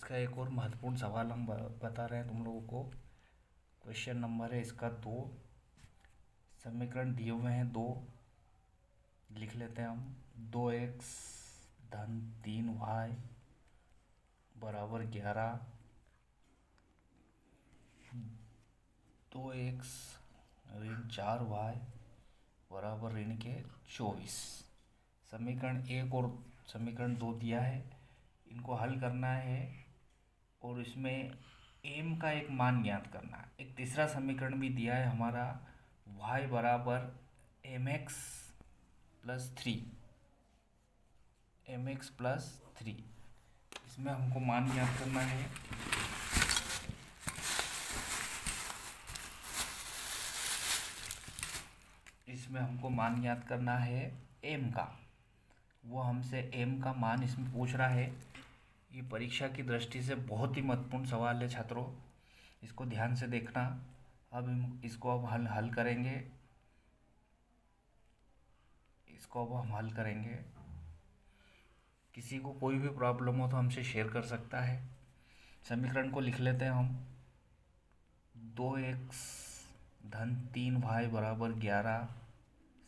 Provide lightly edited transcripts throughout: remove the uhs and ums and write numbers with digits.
इसका एक और महत्वपूर्ण सवाल हम बता रहे हैं तुम लोगों को। क्वेश्चन नंबर है इसका 2। समीकरण दिए हुए हैं 2, लिख लेते हैं हम। 2x धन 3y बराबर 11, 2x ऋण 4y बराबर ऋण के 24। समीकरण 1 और समीकरण 2 दिया है, इनको हल करना है और इसमें एम का एक मान ज्ञात करना है। एक तीसरा समीकरण भी दिया है हमारा, y बराबर mx प्लस 3, mx प्लस 3। इसमें हमको मान ज्ञात करना है। इसमें हमको मान ज्ञात करना है m का। वो हमसे m का मान इसमें पूछ रहा है। ये परीक्षा की दृष्टि से बहुत ही महत्वपूर्ण सवाल है छात्रों, इसको ध्यान से देखना। अब हम इसको हल करेंगे। इसको अब हम हल करेंगे। किसी को कोई भी प्रॉब्लम हो तो हमसे शेयर कर सकता है। समीकरण को लिख लेते हैं हम। 2x धन 3y बराबर 11,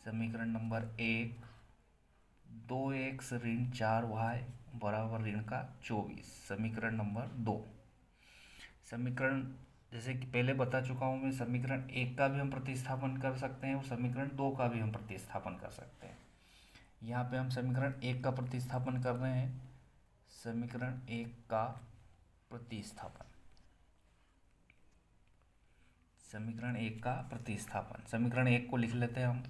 समीकरण नंबर 1। 2x ऋण 4y बराबर ऋण का 24, समीकरण नंबर 2। समीकरण जैसे कि पहले बता चुका हूँ मैं, समीकरण 1 का भी हम प्रतिस्थापन कर सकते हैं और समीकरण 2 का भी हम प्रतिस्थापन कर सकते हैं। यहाँ पे हम समीकरण 1 का प्रतिस्थापन कर रहे हैं। समीकरण 1 का प्रतिस्थापन, समीकरण 1 का प्रतिस्थापन। समीकरण 1 को लिख लेते हैं हम।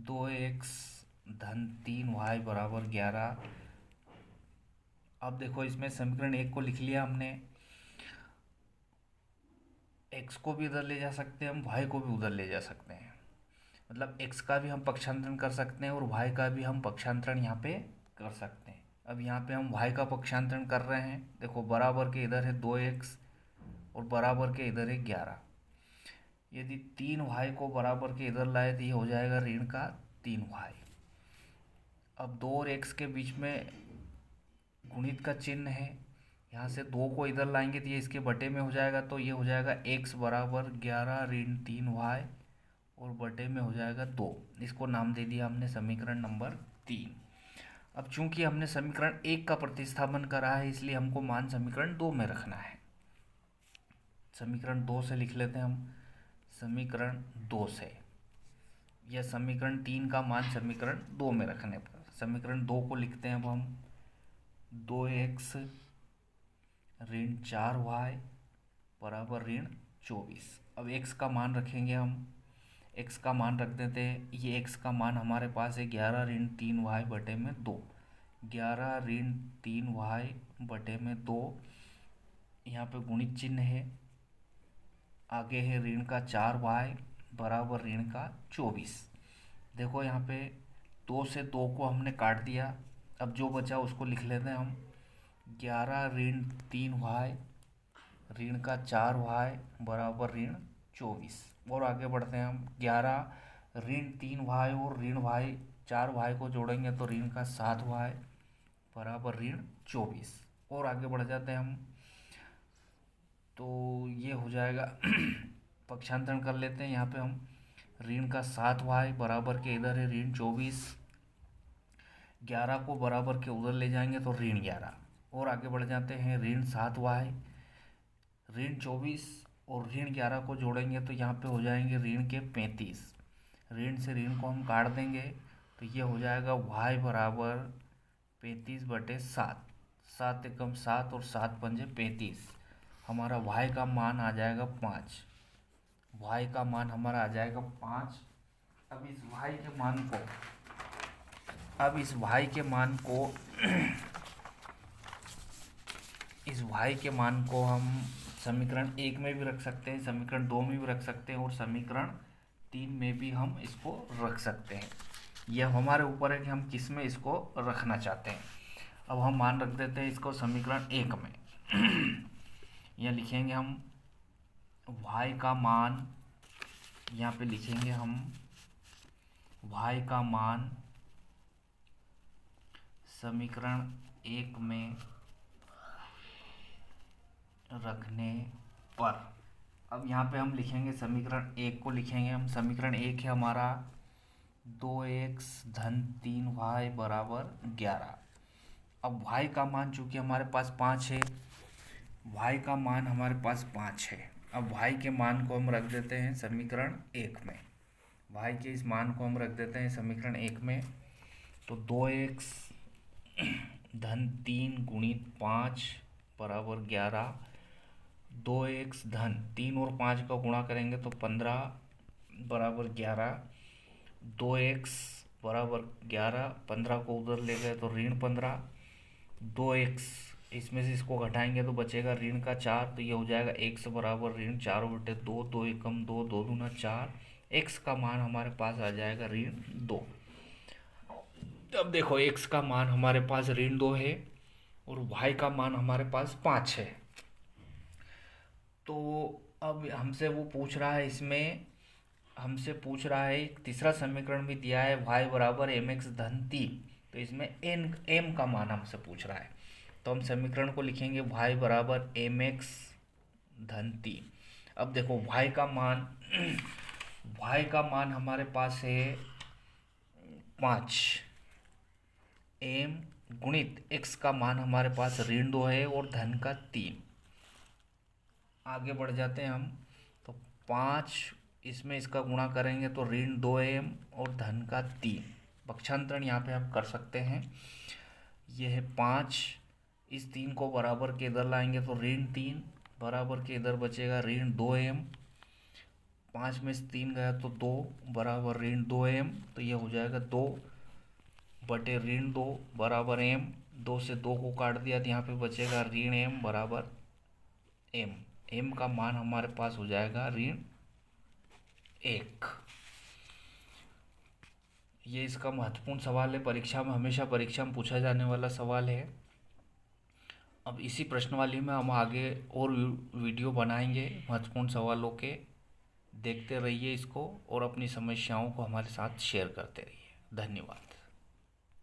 2x धन 3y बराबर 11। अब देखो, इसमें समीकरण 1 को लिख लिया हमने। x को भी इधर ले जा सकते हैं हम, y को भी उधर ले जा सकते हैं। मतलब x का भी हम पक्षांतरण कर सकते हैं और y का भी हम पक्षांतरण यहाँ पे कर सकते हैं। अब यहाँ पे हम y का पक्षांतरण कर रहे हैं। देखो, बराबर के इधर है 2x और बराबर के इधर है 11। यदि 3y को बराबर के इधर लाए तो ये हो जाएगा ऋण का 3y। अब 2 और x के बीच में गुणित का चिन्ह है, यहाँ से 2 को इधर लाएंगे तो ये इसके बटे में हो जाएगा, तो ये हो जाएगा x बराबर 11 ऋण 3y और बटे में हो जाएगा 2। इसको नाम दे दिया हमने समीकरण नंबर 3। अब चूंकि हमने समीकरण 1 का प्रतिस्थापन करा है, इसलिए हमको मान समीकरण 2 में रखना है। समीकरण 2 से लिख लेते हैं हम। समीकरण 2 से, या समीकरण 3 का मान समीकरण 2 में रखने पर समीकरण 2 को लिखते हैं अब हम। 2x ऋण 4y बराबर ऋण 24। अब x का मान रखेंगे हम। x का मान रख देते हैं। ये x का मान हमारे पास है 11 ऋण 3y बटे में 2। 11 ऋण 3y बटे में 2, यहाँ पे गुणित चिन्ह है। आगे है ऋण का 4y बराबर ऋण का 24। देखो, यहाँ पे 2 से 2 को हमने काट दिया। अब जो बचा उसको लिख लेते हैं हम। 11 ऋण 3y ऋण का 4y बराबर ऋण 24। और आगे बढ़ते हैं हम। 11 ऋण 3y और ऋण y 4y को जोड़ेंगे तो ऋण का 7y बराबर ऋण 24। और आगे बढ़ जाते हैं हम, तो ये हो जाएगा पक्षांतरण कर लेते हैं। यहाँ पे हम ऋण का 7y बराबर के इधर है ऋण 24। 11 को बराबर के उधर ले जाएंगे तो ऋण 11। और आगे बढ़ जाते हैं। ऋण 7y ऋण 24 और ऋण 11 को जोड़ेंगे तो यहाँ पे हो जाएंगे ऋण के 35। ऋण से ऋण को हम काट देंगे तो ये हो जाएगा y बराबर 35/7। 7 एकम 7 और 7 पंजे 35। हमारा y का मान आ जाएगा 5। y का मान हमारा आ जाएगा 5। अब इस y के मान को इस y के मान को हम समीकरण 1 में भी रख सकते हैं, समीकरण 2 में भी रख सकते हैं और समीकरण 3 में भी हम इसको रख सकते हैं। यह हमारे ऊपर है कि हम किस में इसको रखना चाहते हैं। अब हम मान रख देते हैं इसको समीकरण 1 में। यह लिखेंगे हम y का मान, यहाँ पे लिखेंगे हम y का मान समीकरण 1 में रखने पर। अब यहाँ पे हम लिखेंगे समीकरण एक को लिखेंगे हम। समीकरण एक है हमारा 2x धन 3y बराबर 11। अब y का मान चूँकि हमारे पास 5 है, y का मान हमारे पास 5 है। अब y के मान को हम रख देते हैं समीकरण एक में। y के इस मान को हम रख देते हैं समीकरण एक में। तो 2x धन 3 गुणित 5 बराबर 11। 2x धन 3 और 5 का गुणा करेंगे तो 15 बराबर 11। 2x बराबर 11, 15 को उधर ले गए तो ऋण 15। 2x इसमें से इसको घटाएंगे तो बचेगा ऋण का 4, तो ये हो जाएगा x बराबर ऋण 4/2। 2 एकम 2, 2 दूना 4। x का मान हमारे पास आ जाएगा ऋण 2। अब देखो x का मान हमारे पास ऋण 2 है और y का मान हमारे पास 5 है। तो अब हमसे वो पूछ रहा है, इसमें हमसे पूछ रहा है एक तीसरा समीकरण भी दिया है y बराबर mx धन 3। तो इसमें m का मान हमसे पूछ रहा है, तो हम समीकरण को लिखेंगे y बराबर mx धन 3। अब देखो y का मान हमारे पास है 5, m गुणित x का मान हमारे पास ऋण 2 है और धन का 3। आगे बढ़ जाते हैं हम। तो 5 इसमें इसका गुणा करेंगे तो ऋण 2m और धन का 3। पक्षांतरण यहाँ पे आप कर सकते हैं। यह है 5, इस 3 को बराबर के इधर लाएंगे तो ऋण 3 बराबर के इधर बचेगा ऋण 2m। 5 में से 3 गया तो 2 बराबर ऋण 2m। तो ये हो जाएगा 2 बटे ऋण 2 बराबर m। 2 से 2 को काट दिया तो यहाँ पे बचेगा ऋण m बराबर m। m का मान हमारे पास हो जाएगा ऋण 1। ये इसका महत्वपूर्ण सवाल है, परीक्षा में हमेशा पूछा जाने वाला सवाल है। अब इसी प्रश्नवाली में हम आगे और वीडियो बनाएंगे महत्वपूर्ण सवालों के। देखते रहिए इसको और अपनी समस्याओं को हमारे साथ शेयर करते रहिए। धन्यवाद।